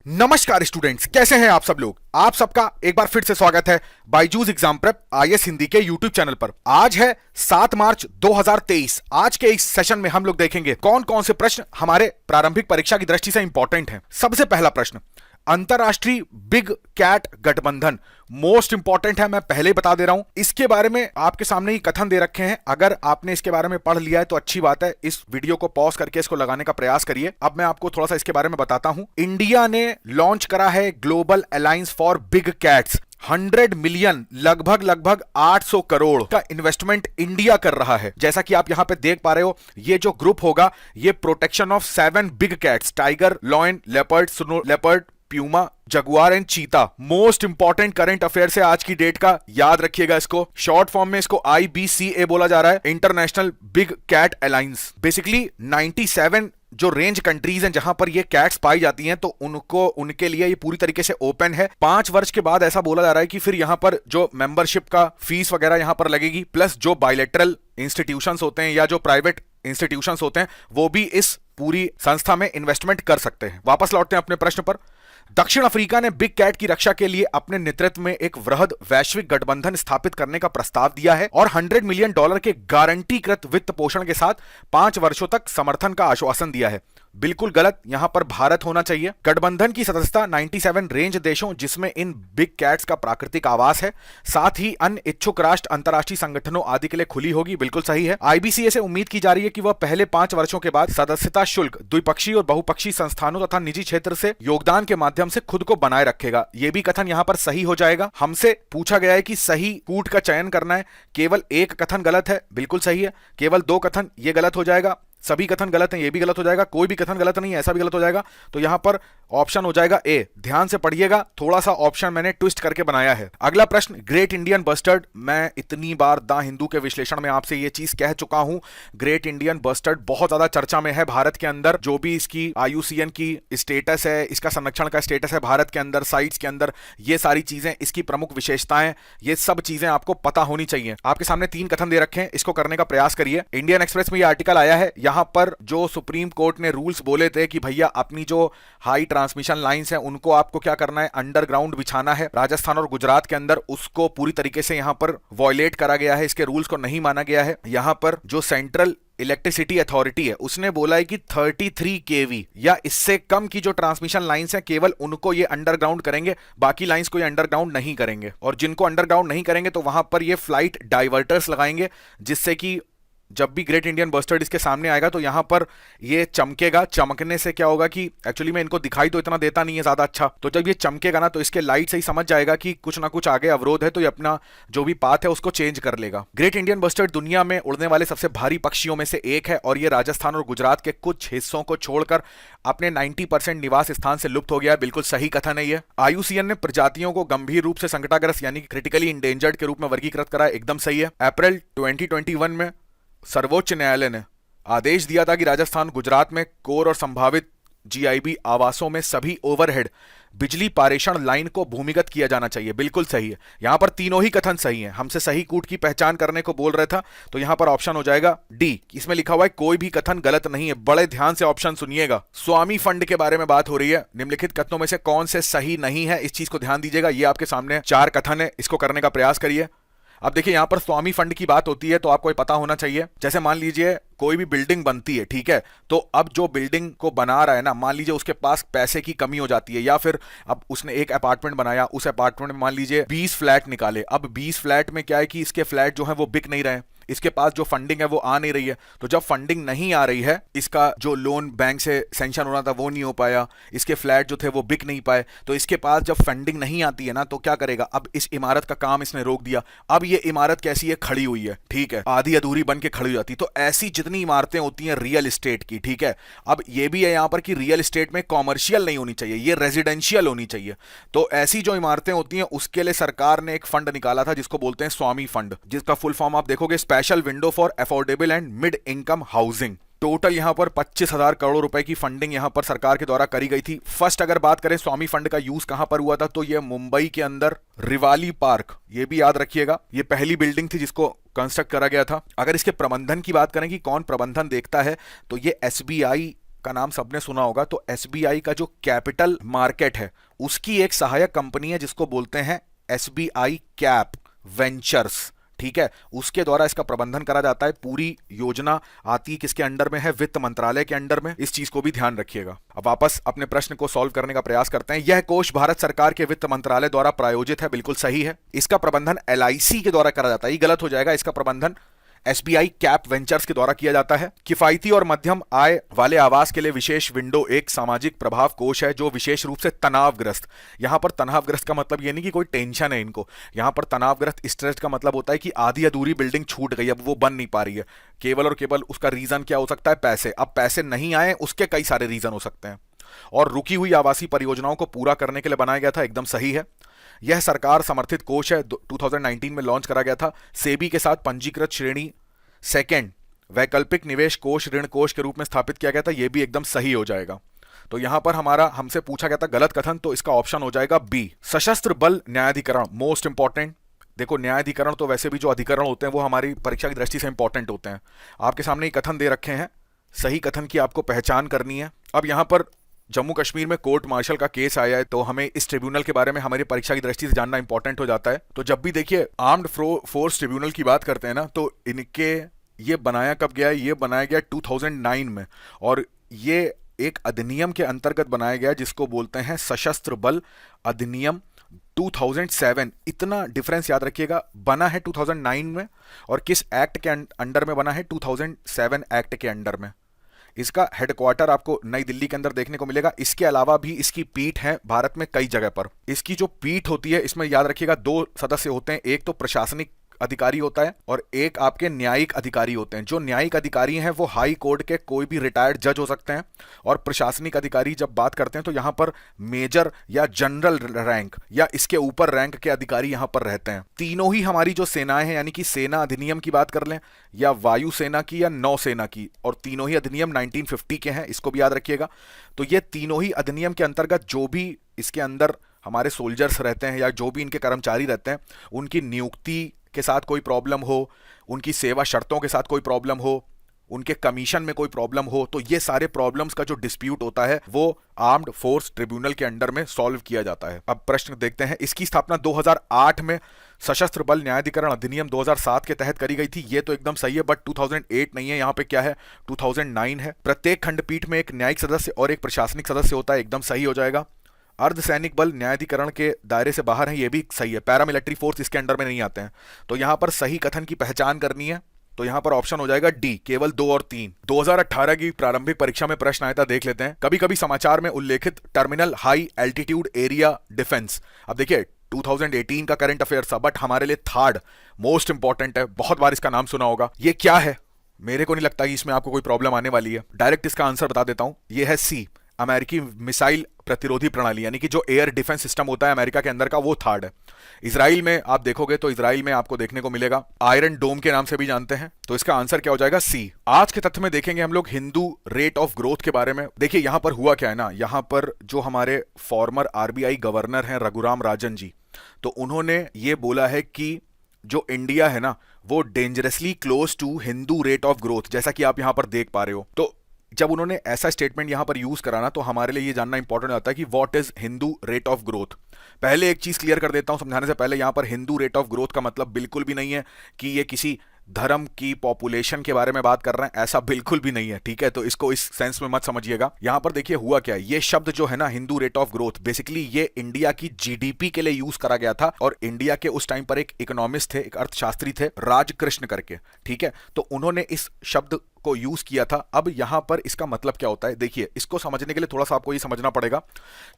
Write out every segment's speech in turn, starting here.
नमस्कार स्टूडेंट्स, कैसे हैं आप सब लोग। आप सबका एक बार फिर से स्वागत है Byju's exam prep IAS Hindi के यूट्यूब चैनल पर। आज है 7 मार्च 2023। आज के इस सेशन में हम लोग देखेंगे कौन कौन से प्रश्न हमारे प्रारंभिक परीक्षा की दृष्टि से इंपॉर्टेंट हैं। सबसे पहला प्रश्न, अंतरराष्ट्रीय बिग कैट गठबंधन मोस्ट इंपॉर्टेंट है, मैं पहले ही बता दे रहा हूं। इसके बारे में आपके सामने ही कथन दे रखे हैं। अगर आपने इसके बारे में पढ़ लिया है तो अच्छी बात है, इस वीडियो को पॉज करके इसको लगाने का प्रयास करिए। अब मैं आपको थोड़ा सा इसके बारे में बताता हूं। इंडिया ने लॉन्च करा है global alliance for big cats. 100 million लगभग 800 करोड़ का इन्वेस्टमेंट इंडिया कर रहा है। जैसा कि आप यहां पे देख पा रहे हो, ये जो ग्रुप होगा ये protection of 7 big cats, tiger, lion, leopard, snow leopard, Puma, Jaguar and चीता। मोस्ट इंपॉर्टेंट करंट अफेयर है आज की डेट का, याद रखिएगा इसको। शॉर्ट फॉर्म में इसको IBCA बोला जा रहा है, international big cat alliance. Basically 97 जो रेंज कंट्रीज हैं जहां पर ये कैट्स पाई जाती हैं, तो उनको उनके लिए ये पूरी तरीके से ओपन है। 5 वर्ष के बाद ऐसा बोला जा रहा है कि फिर यहां पर जो मेंबरशिप का फीस वगैरह यहां पर लगेगी, प्लस जो बायलैटरल इंस्टीट्यूशंस होते हैं या जो प्राइवेट इंस्टीट्यूशंस होते हैं वो भी इस पूरी संस्था में इन्वेस्टमेंट कर सकते हैं। वापस लौटते हैं अपने प्रश्न पर। दक्षिण अफ्रीका ने बिग कैट की रक्षा के लिए अपने नेतृत्व में एक वृहद वैश्विक गठबंधन स्थापित करने का प्रस्ताव दिया है और $100 मिलियन के गारंटीकृत वित्त पोषण के साथ 5 वर्षों तक समर्थन का आश्वासन दिया है। बिल्कुल गलत, यहां पर भारत होना चाहिए। गठबंधन की सदस्यता 97 रेंज देशों जिसमें इन बिग कैट्स का प्राकृतिक आवास है, साथ ही अन्य इच्छुक राष्ट्र अंतर्राष्ट्रीय संगठनों आदि के लिए खुली होगी। बिल्कुल सही है। IBCA से उम्मीद की जा रही है कि वह पहले 5 वर्षों के बाद सदस्यता शुल्क द्विपक्षीय और बहुपक्षीय संस्थानों तथा निजी क्षेत्र से योगदान के माध्यम से खुद को बनाए रखेगा। यह भी कथन यहां पर सही हो जाएगा। हमसे पूछा गया है कि सही कूट का चयन करना है, केवल एक कथन गलत है, बिल्कुल सही है। केवल 2 कथन ये गलत हो जाएगा, सभी कथन गलत हैं ये भी गलत हो जाएगा, कोई भी कथन गलत नहीं है ऐसा भी गलत हो जाएगा। तो यहां पर ऑप्शन हो जाएगा ए। ध्यान से पढ़िएगा, थोड़ा सा ऑप्शन मैंने ट्विस्ट करके बनाया है। अगला प्रश्न, ग्रेट इंडियन बस्टर्ड। मैं इतनी बार द हिंदू के विश्लेषण में आपसे ये चीज कह चुका हूं, ग्रेट इंडियन बस्टर्ड बहुत ज्यादा चर्चा में है भारत के अंदर। जो भी इसकी IUCN की स्टेटस है, इसका संरक्षण का स्टेटस है भारत के अंदर, साइट्स के अंदर, ये सारी चीजें, इसकी प्रमुख विशेषताएं, ये सब चीजें आपको पता होनी चाहिए। आपके सामने 3 कथन दे रखे हैं, इसको करने का प्रयास करिए। इंडियन एक्सप्रेस में ये आर्टिकल आया है, यहां पर जो सुप्रीम कोर्ट ने रूल्स बोले थे कि भैया अपनी जो हाई ट्रांसमिशन लाइंस है उनको आपको क्या करना है, अंडरग्राउंड बिछाना है। राजस्थान और गुजरात के अंदर उसको पूरी तरीके से यहां पर वॉयलेट करा गया है, इसके रूल्स को नहीं माना गया है। यहां पर जो सेंट्रल इलेक्ट्रिसिटी अथॉरिटी है उसने बोला है कि 33 kV या इससे कम की जो ट्रांसमिशन लाइंस हैं केवल उनको ये अंडरग्राउंड करेंगे, बाकी लाइंस को ये अंडरग्राउंड नहीं करेंगे। और जिनको अंडरग्राउंड नहीं करेंगे तो वहां पर ये फ्लाइट डाइवर्टर्स लगाएंगे, जिससे कि जब भी ग्रेट इंडियन बस्टर्ड इसके सामने आएगा तो यहां पर ये चमकेगा। चमकने से क्या होगा कि एक्चुअली मैं इनको दिखाई तो इतना देता नहीं है ज्यादा अच्छा, तो जब ये चमकेगा ना तो इसके लाइट से ही समझ जाएगा कि कुछ ना कुछ आगे अवरोध है, तो ये अपना जो भी पाथ है उसको चेंज कर लेगा। ग्रेट इंडियन बस्टर्ड दुनिया में उड़ने वाले सबसे भारी पक्षियों में से एक है और ये राजस्थान और गुजरात के कुछ हिस्सों को छोड़कर अपने 90% निवास स्थान से लुप्त हो गया है। बिल्कुल सही कथन है ये। IUCN ने प्रजातियों को गंभीर रूप से संकटाग्रस्त यानी क्रिटिकली इंडेंजर्ड के रूप में वर्गीकृत करा है, एकदम सही है। अप्रैल 2021 में सर्वोच्च न्यायालय ने आदेश दिया था कि राजस्थान गुजरात में कोर और संभावित GIB आवासों में सभी ओवरहेड बिजली पारेषण लाइन को भूमिगत किया जाना चाहिए। बिल्कुल सही है। यहां पर तीनों ही कथन सही हैं। हमसे सही कूट की पहचान करने को बोल रहा था, तो यहां पर ऑप्शन हो जाएगा डी। इसमें लिखा हुआ है कोई भी कथन गलत नहीं है, बड़े ध्यान से ऑप्शन सुनिएगा। स्वामी फंड के बारे में बात हो रही है, निम्नलिखित कथनों में से कौन से सही नहीं है, इस चीज को ध्यान दीजिएगा। ये आपके सामने 4 कथन है, इसको करने का प्रयास करिए। अब देखिए यहां पर स्वामी फंड की बात होती है तो आपको ये पता होना चाहिए, जैसे मान लीजिए कोई भी बिल्डिंग बनती है, ठीक है, तो अब जो बिल्डिंग को बना रहा है ना, मान लीजिए उसके पास पैसे की कमी हो जाती है, या फिर अब उसने एक अपार्टमेंट बनाया, उस अपार्टमेंट में मान लीजिए 20 फ्लैट निकाले। अब 20 फ्लैट में क्या है कि इसके फ्लैट जो है वो बिक नहीं रहे, इसके पास जो फंडिंग है वो आ नहीं रही है। तो जब फंडिंग नहीं आ रही है, इसका जो लोन बैंक से सैंक्शन होना था वो नहीं हो पाया, इसके फ्लैट जो थे वो बिक नहीं पाए, तो इसके पास जब फंडिंग नहीं आती है ना तो क्या करेगा, अब इस इमारत का काम इसने रोक दिया। अब ये इमारत कैसी है, खड़ी हुई है, ठीक है, आधी अधूरी बन के खड़ी हो जाती। तो ऐसी जितनी इमारतें होती हैं रियल एस्टेट की, ठीक है, अब ये भी है यहां पर कि रियल एस्टेट में कॉमर्शियल नहीं होनी चाहिए, ये रेजिडेंशियल होनी चाहिए। तो ऐसी जो इमारतें होती हैं उसके लिए सरकार ने एक फंड निकाला था जिसको बोलते हैं स्वामी फंड, जिसका फुल फॉर्म आप देखोगे special window for affordable and mid income housing. Total यहां पर 25,000 करोड़ रुपए की फंडिंग यहां पर सरकार के द्वारा करी गई थी। फर्स्ट अगर बात करें स्वामी फंड का यूज कहां पर हुआ था, तो यह मुंबई के अंदर रिवाली पार्क, ये भी याद रखिएगा, ये पहली बिल्डिंग थी जिसको कंस्ट्रक्ट करा गया था। अगर इसके प्रबंधन की बात करें कि कौन प्रबंधन देखता है, तो ये SBI का नाम सबने सुना होगा, तो एसबीआई का जो कैपिटल मार्केट है उसकी एक सहायक कंपनी है जिसको बोलते हैं एसबीआई कैप वेंचर्स। ठीक है, उसके द्वारा इसका प्रबंधन करा जाता है। पूरी योजना आती किसके अंडर में है? वित्त मंत्रालय के अंडर में। इस चीज को भी ध्यान रखिएगा। अब वापस अपने प्रश्न को सॉल्व करने का प्रयास करते हैं। यह कोष भारत सरकार के वित्त मंत्रालय द्वारा प्रायोजित है, बिल्कुल सही है। इसका प्रबंधन एलआईसी के द्वारा करा जाता है, ये गलत हो जाएगा। इसका प्रबंधन एसबीआई कैप वेंचर्स के द्वारा किया जाता है। किफायती और मध्यम आय वाले आवास के लिए विशेष विंडो एक सामाजिक प्रभाव कोष है जो विशेष रूप से तनावग्रस्त, यहां पर तनावग्रस्त का मतलब ये नहीं कि कोई टेंशन है इनको, यहां पर तनावग्रस्त स्ट्रेस का मतलब होता है कि आधी अधूरी बिल्डिंग छूट गई, अब वो बन नहीं पा रही है, केवल और केवल उसका रीजन क्या हो सकता है? पैसे। अब पैसे नहीं आए, उसके कई सारे रीजन हो सकते हैं। और रुकी हुई आवासीय परियोजनाओं को पूरा करने के लिए बनाया गया था, एकदम सही है। यह सरकार समर्थित कोष है, 2019 में लॉन्च करा गया था। सेबी के साथ पंजीकृत श्रेणी सेकंड वैकल्पिक निवेश कोष ऋण कोष के रूप में स्थापित किया गया था, यह भी एकदम सही हो जाएगा। तो यहां पर हमसे पूछा गया था गलत कथन, तो इसका ऑप्शन हो जाएगा बी, सशस्त्र बल न्यायाधिकरण, मोस्ट इंपॉर्टेंट। देखो न्यायाधिकरण तो वैसे भी जो अधिकरण होते हैं वो हमारी परीक्षा की दृष्टि से इंपॉर्टेंट होते हैं। आपके सामने ये कथन दे रखे हैं, सही कथन की आपको पहचान करनी है। अब यहां पर जम्मू कश्मीर में कोर्ट मार्शल का केस आया है, तो हमें इस ट्रिब्यूनल के बारे में हमारी परीक्षा की दृष्टि से जानना इंपॉर्टेंट हो जाता है। तो जब भी देखिए आर्म्ड फोर्स ट्रिब्यूनल की बात करते हैं ना, तो इनके ये बनाया कब गया? ये बनाया गया 2009 में, और ये एक अधिनियम के अंतर्गत बनाया गया जिसको बोलते हैं सशस्त्र बल अधिनियम 2007। इतना डिफरेंस याद रखिएगा, बना है 2009 में और किस एक्ट के अंडर में बना है? 2007 एक्ट के अंडर में। इसका हेडक्वार्टर आपको नई दिल्ली के अंदर देखने को मिलेगा। इसके अलावा भी इसकी पीठ है भारत में कई जगह पर। इसकी जो पीठ होती है इसमें याद रखिएगा 2 सदस्य होते हैं, एक तो प्रशासनिक अधिकारी होता है और एक आपके न्यायिक अधिकारी होते हैं। जो न्यायिक अधिकारी हैं वो हाई कोर्ट के कोई भी रिटायर्ड जज हो सकते हैं, और प्रशासनिक अधिकारी जब बात करते हैं तो यहां पर मेजर या जनरल रैंक या इसके ऊपर रैंक के अधिकारी यहां पर रहते हैं। तीनों ही हमारी जो सेनाएं हैं, यानी कि सेना अधिनियम की बात कर लें या वायुसेना की या नौसेना की, और तीनों ही अधिनियम 1950 के हैं, इसको भी याद रखिएगा। तो ये तीनों ही अधिनियम के अंतर्गत जो भी इसके अंदर हमारे सोल्जर्स रहते हैं या जो भी इनके कर्मचारी रहते हैं, उनकी नियुक्ति के साथ कोई प्रॉब्लम हो, उनकी सेवा शर्तों के साथ कोई प्रॉब्लम हो, उनके कमीशन में कोई प्रॉब्लम हो, तो ये सारे प्रॉब्लम्स का जो डिस्प्यूट होता है वो आर्म्ड फोर्स ट्रिब्यूनल के अंडर में सॉल्व किया जाता है। अब प्रश्न देखते हैं। इसकी स्थापना 2008 में सशस्त्र बल न्यायाधिकरण अधिनियम 2007 के तहत करी गई थी, ये तो एकदम सही है, बट 2008 नहीं है, यहाँ पे क्या है? 2009 है। प्रत्येक खंडपीठ में एक न्यायिक सदस्य और एक प्रशासनिक सदस्य होता है, एकदम सही हो जाएगा। अर्धसैनिक बल न्यायाधिकरण के दायरे से बाहर है, ये भी सही है। पैरामिलिट्री फोर्स इसके अंडर में नहीं आते हैं। तो यहां पर सही कथन की पहचान करनी है, तो यहां पर ऑप्शन हो जाएगा डी, केवल 2 और 3। 2018 की प्रारंभिक परीक्षा में प्रश्न आया था, देख लेते हैं। कभी कभी समाचार में उल्लेखित terminal high altitude area defence, अब देखिए 2018 का करंट अफेयर था, बट हमारे लिए थर्ड मोस्ट इंपॉर्टेंट है, बहुत बार इसका नाम सुना होगा। ये क्या है? मेरे को नहीं लगता कि इसमें आपको कोई प्रॉब्लम आने वाली है। डायरेक्ट इसका आंसर बता देता हूं, यह है सी, अमेरिकी मिसाइल प्रतिरोधी प्रणाली, यानी कि जो एयर डिफेंस सिस्टम होता है अमेरिका के अंदर का, वो थर्ड है। इजराइल में आप देखोगे तो इजराइल में आपको देखने को मिलेगा, आयरन डोम के नाम से भी जानते हैं। तो इसका आंसर क्या हो जाएगा? सी। आज के तथ्य में देखेंगे हम लोग हिंदू रेट ऑफ ग्रोथ के बारे में। देखिए यहां पर हुआ क्या है ना, यहां पर जो हमारे फॉर्मर आरबीआई गवर्नर हैं रघुराम राजन जी, तो उन्होंने ये बोला है कि जो इंडिया है ना वो dangerously close to Hindu rate of growth, जैसा कि आप यहां पर देख पा रहे हो। तो जब उन्होंने ऐसा स्टेटमेंट यहां पर यूज करा ना, तो हमारे लिए ये जानना इंपॉर्टेंट होता है कि what is Hindu rate of growth. पहले एक चीज क्लियर कर देता हूं समझाने से पहले, यहां पर हिंदू रेट ऑफ ग्रोथ का मतलब बिल्कुल भी नहीं है कि ये किसी धर्म की पॉपुलेशन के बारे में बात कर रहे हैं, ऐसा बिल्कुल भी नहीं है, ठीक है। तो इसको इस सेंस में मत समझिएगा। यहां पर देखिए हुआ क्या है, ये शब्द जो है ना Hindu rate of growth, basically ये इंडिया की जीडीपी के लिए यूज करा गया था, और इंडिया के उस टाइम पर एक इकोनॉमिस्ट थे, एक अर्थशास्त्री थे, राजकृष्ण करके, ठीक है। तो उन्होंने इस शब्द को यूज किया था। अब यहां पर इसका मतलब क्या होता है, देखिए इसको समझने के लिए थोड़ा सा आपको ये समझना पड़ेगा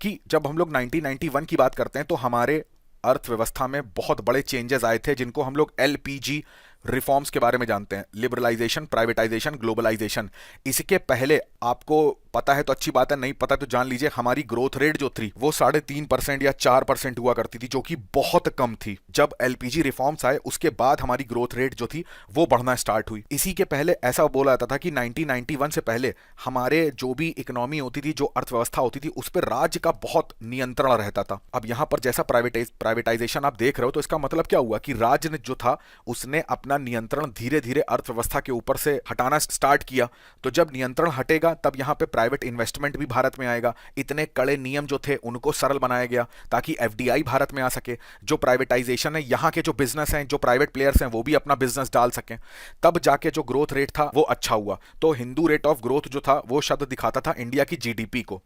कि जब हम लोग 1991 की बात करते हैं तो हमारे अर्थव्यवस्था में बहुत बड़े चेंजेस आए थे, जिनको हम लोग एलपीजी रिफॉर्म्स के बारे में जानते हैं, लिबरलाइजेशन, प्राइवेटाइजेशन, ग्लोबलाइजेशन। इसके पहले आपको पता है तो अच्छी बात है, नहीं पता तो जान लीजिए, हमारी ग्रोथ रेट जो थी वो 3.5% या 4% हुआ करती थी, जो कि बहुत कम थी। जब एलपीजी रिफॉर्म्स आए उसके बाद हमारी ग्रोथ रेट जो थी वो बढ़ना स्टार्ट हुई। इसी के पहले ऐसा बोला जाता था कि 1991 से पहले हमारे जो भी इकोनॉमी होती थी, जो अर्थव्यवस्था होती थी, उस पर राज्य का बहुत नियंत्रण रहता था। अब यहां पर जैसा प्राइवेटाइजेशन आप देख रहे हो, तो इसका मतलब क्या हुआ कि राज्य ने जो था उसने अपना अपना नियंत्रण धीरे धीरे अर्थव्यवस्था के ऊपर से हटाना स्टार्ट किया, तो जब नियंत्रण हटेगा तब यहाँ पे प्राइवेट इन्वेस्टमेंट भी भारत में आएगा। इतने कड़े नियम जो थे उनको सरल बनाया गया ताकि एफडीआई भारत में आ सके, जो प्राइवेटाइजेशन है, यहाँ के जो बिजनेस हैं, जो प्राइवेट प्लेयर्स हैं, वो भी अपना बिजनेस डाल सकें। तब जाके जो ग्रोथ रेट था वो अच्छा हुआ। तो हिंदू रेट ऑफ ग्रोथ जो था वो शब्द दिखाता था इंडिया की जीडीपी को।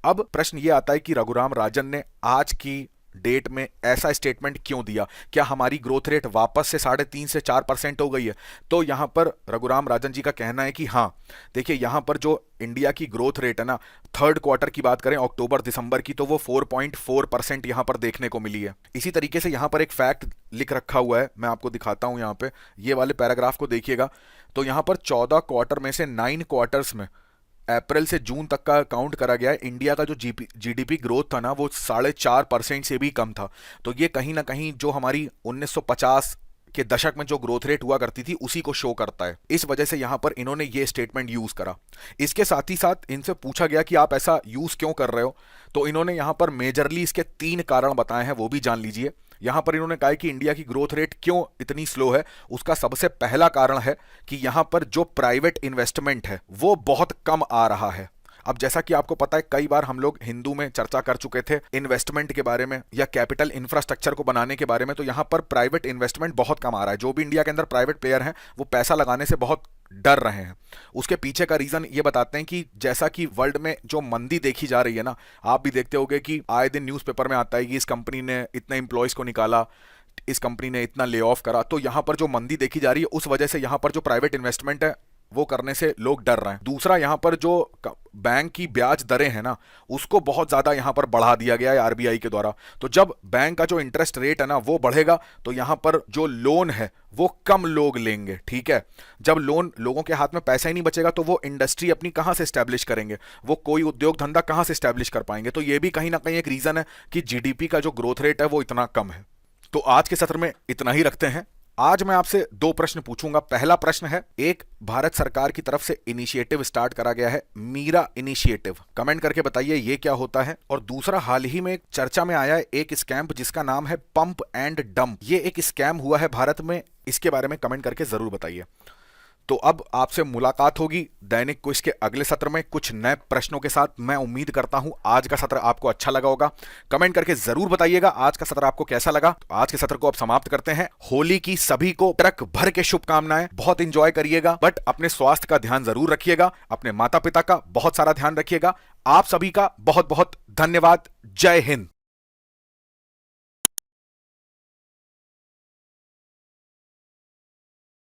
अब प्रश्न ये आता है कि रघुराम राजन ने आज की डेट में ऐसा स्टेटमेंट क्यों दिया? क्या हमारी ग्रोथ रेट वापस से 3.5 से 4% हो गई है? तो यहां पर रघुराम राजन जी का कहना है कि हां, देखिए यहां पर जो इंडिया की ग्रोथ रेट है ना, थर्ड क्वार्टर की बात करें अक्टूबर दिसंबर की, तो वो 4.4% यहां पर देखने को मिली है। इसी तरीके से यहां पर एक फैक्ट लिख रखा हुआ है, मैं आपको दिखाता हूं। यहां पे ये वाले पैराग्राफ को देखिएगा, तो यहां पर 14 क्वार्टर में से 9 क्वार्टर्स में अप्रैल से जून तक का काउंट करा गया है, इंडिया का जो जीडीपी ग्रोथ था ना वो 4.5% से भी कम था। तो ये कहीं ना कहीं जो हमारी 1950 के दशक में जो ग्रोथ रेट हुआ करती थी उसी को शो करता है। इस वजह से यहां पर इन्होंने ये स्टेटमेंट यूज करा। इसके साथ ही साथ इनसे पूछा गया कि आप ऐसा यूज क्यों कर रहे हो, तो इन्होंने यहां पर मेजरली इसके 3 कारण बताए हैं, वो भी जान लीजिए। यहां पर इन्होंने कहा कि इंडिया की ग्रोथ रेट क्यों इतनी स्लो है। उसका सबसे पहला कारण है कि यहां पर जो प्राइवेट इन्वेस्टमेंट है वो बहुत कम आ रहा है। अब जैसा कि आपको पता है, कई बार हम लोग हिंदू में चर्चा कर चुके थे इन्वेस्टमेंट के बारे में या कैपिटल इंफ्रास्ट्रक्चर को बनाने के बारे में, तो यहां पर प्राइवेट इन्वेस्टमेंट बहुत कम आ रहा है। जो भी इंडिया के अंदर प्राइवेट प्लेयर हैं वो पैसा लगाने से बहुत डर रहे हैं। उसके पीछे का रीजन ये बताते हैं कि जैसा कि वर्ल्ड में जो मंदी देखी जा रही है ना, आप भी देखते होंगे कि आए दिन न्यूज़पेपर में आता है कि इस कंपनी ने इतने एम्प्लॉयज को निकाला, इस कंपनी ने इतना ले ऑफ करा। तो यहां पर जो मंदी देखी जा रही है उस वजह से यहां पर जो प्राइवेट इन्वेस्टमेंट है वो करने से लोग डर रहे हैं। दूसरा, यहां पर जो बैंक की ब्याज दरें हैं ना उसको बहुत ज्यादा यहां पर बढ़ा दिया गया है आरबीआई के द्वारा। तो जब बैंक का जो इंटरेस्ट रेट है ना वो बढ़ेगा तो यहां पर जो लोन है वो कम लोग लेंगे। ठीक है, जब लोगों के हाथ में पैसा ही नहीं बचेगा तो वो इंडस्ट्री अपनी कहां से स्टैब्लिश करेंगे, वो कोई उद्योग धंधा कहां से स्टैब्लिश कर पाएंगे। तो ये भी कहीं ना कहीं एक रीजन है कि जीडीपी का जो ग्रोथ रेट है वो इतना कम है। तो आज के सत्र में इतना ही रखते हैं। आज मैं आपसे 2 प्रश्न पूछूंगा। पहला प्रश्न है, एक भारत सरकार की तरफ से इनिशिएटिव स्टार्ट करा गया है, मीरा इनिशिएटिव। कमेंट करके बताइए ये क्या होता है। और दूसरा, हाल ही में चर्चा में आया है एक स्कैम जिसका नाम है पंप एंड डंप। ये एक स्कैम हुआ है भारत में, इसके बारे में कमेंट करके जरूर बताइए। तो अब आपसे मुलाकात होगी दैनिक क्विज के अगले सत्र में कुछ नए प्रश्नों के साथ। मैं उम्मीद करता हूं आज का सत्र आपको अच्छा लगा होगा। कमेंट करके जरूर बताइएगा आज का सत्र आपको कैसा लगा। तो आज के सत्र को अब समाप्त करते हैं। होली की सभी को ट्रक भर के शुभकामनाएं, बहुत एंजॉय करिएगा, बट अपने स्वास्थ्य का ध्यान जरूर रखिएगा, अपने माता पिता का बहुत सारा ध्यान रखिएगा। आप सभी का बहुत बहुत धन्यवाद। जय हिंद।